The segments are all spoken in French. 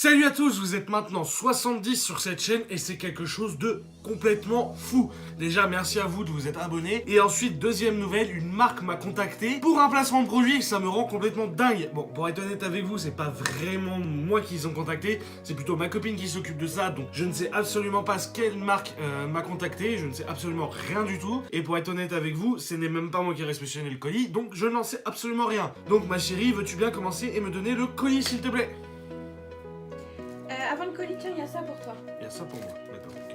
Salut à tous, vous êtes maintenant 70 sur cette chaîne et c'est quelque chose de complètement fou. Déjà, merci à vous de vous être abonnés. Et ensuite, deuxième nouvelle, une marque m'a contacté pour un placement de produit, ça me rend complètement dingue. Bon, pour être honnête avec vous, c'est pas vraiment moi qui les ont contactés, c'est plutôt ma copine qui s'occupe de ça, donc je ne sais absolument pas quelle marque m'a contacté, je ne sais absolument rien du tout. Et pour être honnête avec vous, ce n'est même pas moi qui ai réceptionné le colis, donc je n'en sais absolument rien. Donc ma chérie, veux-tu bien commencer et me donner le colis s'il te plaît? Avant le colis, tiens, il y a ça pour toi. Il y a ça pour moi, d'accord, ok.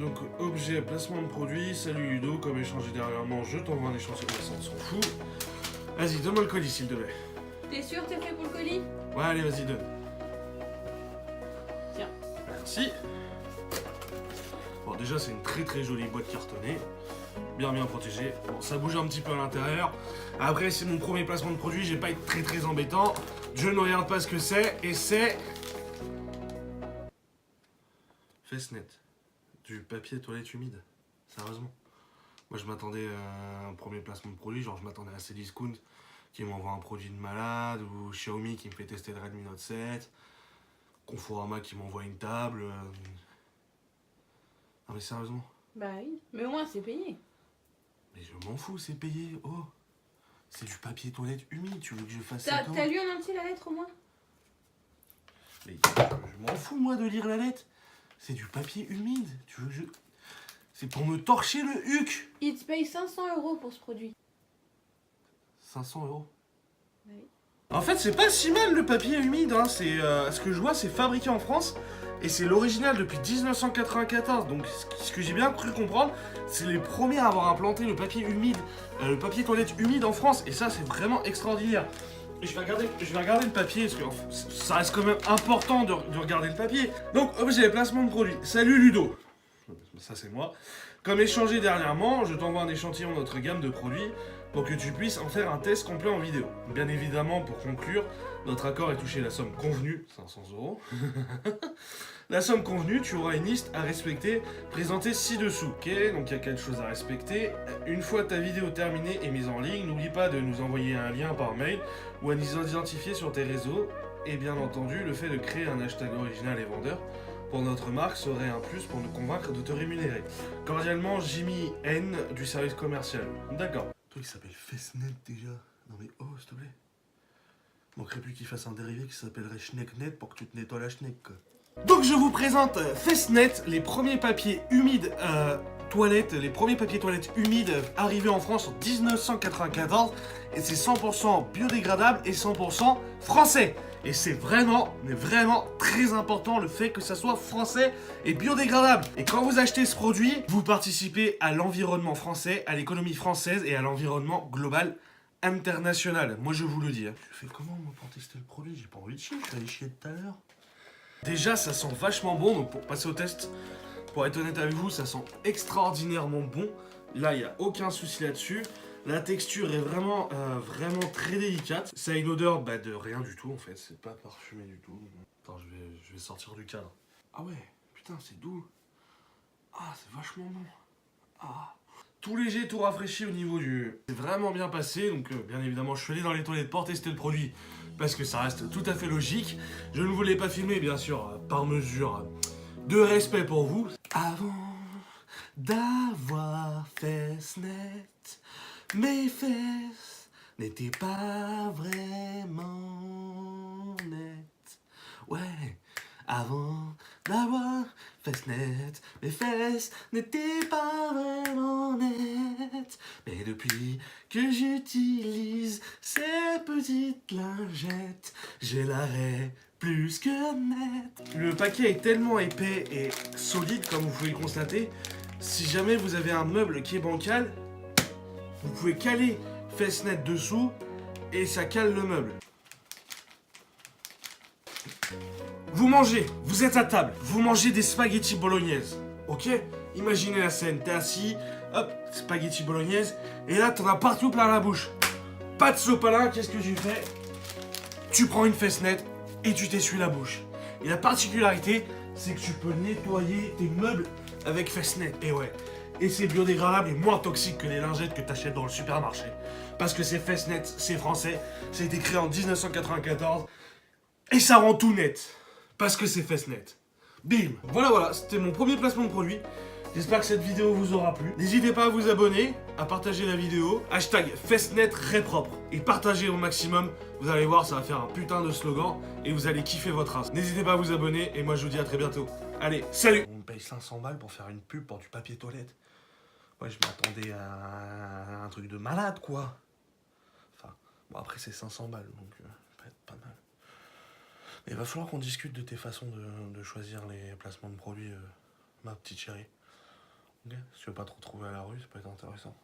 Donc, objet, placement de produit, salut Ludo, comme échangé dernièrement, je t'envoie un échantillon, ça on s'en fout. Vas-y, donne-moi le colis s'il te plaît. T'es sûr, t'es prêt pour le colis? Ouais, allez, vas-y, donne. Tiens. Merci. Bon, déjà, c'est une très jolie boîte cartonnée. Bien protégée. Bon, ça bouge un petit peu à l'intérieur. Après, c'est mon premier placement de produit, j'ai pas été très embêtant. Je ne regarde pas ce que c'est, et c'est... Fessnet. Du papier toilette humide. Sérieusement. Moi, je m'attendais à un premier placement de produit, genre je m'attendais à Cdiscount qui m'envoie un produit de malade, ou Xiaomi qui me fait tester le Redmi Note 7, Conforama qui m'envoie une table. Non mais sérieusement. Bah oui, mais au moins c'est payé. Mais je m'en fous, c'est payé. Oh, c'est du papier toilette humide, tu veux que je fasse ça comment? T'as lu en entier la lettre au moins? Mais je m'en fous moi de lire la lettre. C'est du papier humide, tu veux que je... C'est pour me torcher le huc. Il te paye 500 € pour ce produit. 500 €. Oui. En fait, c'est pas si mal le papier humide, hein. C'est ce que je vois, c'est fabriqué en France et c'est l'original depuis 1994. Donc, ce que j'ai bien cru comprendre, c'est les premiers à avoir implanté le papier humide, le papier toilette humide en France. Et ça, c'est vraiment extraordinaire. Et je vais regarder le papier parce que ça reste quand même important de regarder le papier. Donc, objet, placement de produit. Salut Ludo. Ça, c'est moi. Comme échangé dernièrement, je t'envoie un échantillon de notre gamme de produits pour que tu puisses en faire un test complet en vidéo. Bien évidemment, pour conclure, notre accord est touché la somme convenue, 500 €. La somme convenue, tu auras une liste à respecter, présentée ci-dessous. Ok, donc il y a quelque chose à respecter. Une fois ta vidéo terminée et mise en ligne, n'oublie pas de nous envoyer un lien par mail ou à nous identifier sur tes réseaux. Et bien entendu, le fait de créer un hashtag original et vendeur pour notre marque serait un plus pour nous convaincre de te rémunérer. Cordialement, Jimmy N du service commercial. D'accord. Toi qui s'appelle Fessnet déjà. Non mais oh, s'il te plaît. Manquerait plus qu'il fasse un dérivé qui s'appellerait Schnecknet pour que tu te nettoies la schneck quoi. Donc je vous présente Fessnet, les premiers papiers humides toilettes, les premiers papiers toilettes humides arrivés en France en 1994 et c'est 100% biodégradable et 100% français. Et c'est vraiment, mais vraiment très important le fait que ça soit français et biodégradable. Et quand vous achetez ce produit, vous participez à l'environnement français, à l'économie française et à l'environnement global international. Moi je vous le dis. Hein. Tu fais comment moi pour tester le produit? J'ai pas envie de chier, je suis allé chier tout à l'heure. Déjà ça sent vachement bon, donc pour passer au test, pour être honnête avec vous, ça sent extraordinairement bon. Là il n'y a aucun souci là-dessus. La texture est vraiment très délicate. Ça a une odeur de rien du tout en fait, c'est pas parfumé du tout. Attends, je vais sortir du cadre. Ah ouais, putain c'est doux. Ah c'est vachement bon. Ah. Tout léger, tout rafraîchi au niveau du... C'est vraiment bien passé, donc bien évidemment je suis allé dans les toilettes pour tester le produit parce que ça reste tout à fait logique. Je ne voulais pas filmer bien sûr par mesure de respect pour vous. Avant d'avoir Fessnet, mes fesses n'étaient pas vraiment nettes. Ouais, avant d'avoir Fessnet, mes fesses n'étaient pas vraiment nettes. Mais depuis que j'utilise ces petites lingettes, j'ai l'arrêt plus que net. Le paquet est tellement épais et solide comme vous pouvez le constater. Si jamais vous avez un meuble qui est bancal, vous pouvez caler Fessnet dessous et ça cale le meuble. Vous mangez, vous êtes à table, vous mangez des spaghettis bolognaises, ok? Imaginez la scène, t'es assis, hop, spaghettis bolognaises, et là t'en as partout plein la bouche. Pas de sopalin, qu'est-ce que tu fais? Tu prends une Fessnet et tu t'essuies la bouche. Et la particularité, c'est que tu peux nettoyer tes meubles avec Fessnet. Et ouais, Et c'est biodégradable et moins toxique que les lingettes que t'achètes dans le supermarché. Parce que c'est Festnet, c'est français, ça a été créé en 1994 et ça rend tout net. Parce que c'est Festnet. Bim. Voilà, c'était mon premier placement de produit. J'espère que cette vidéo vous aura plu. N'hésitez pas à vous abonner, à partager la vidéo. Hashtag Festnet Répropre. Et partagez au maximum. Vous allez voir, ça va faire un putain de slogan. Et vous allez kiffer votre race. N'hésitez pas à vous abonner. Et moi, je vous dis à très bientôt. Allez, salut. On me paye 500 balles pour faire une pub pour du papier toilette. Ouais, je m'attendais à un truc de malade, quoi. Enfin, bon, après, c'est 500 balles. Donc, ça peut être pas mal. Mais il va falloir qu'on discute de tes façons de choisir les placements de produits, ma petite chérie. Ok, si tu veux pas te retrouver à la rue, ça peut être intéressant.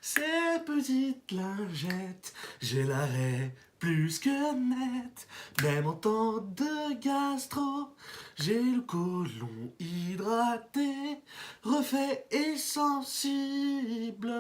Ces petites lingettes, j'ai l'arrêt plus que net. Même en temps de gastro, j'ai le côlon hydraté, refait et sensible.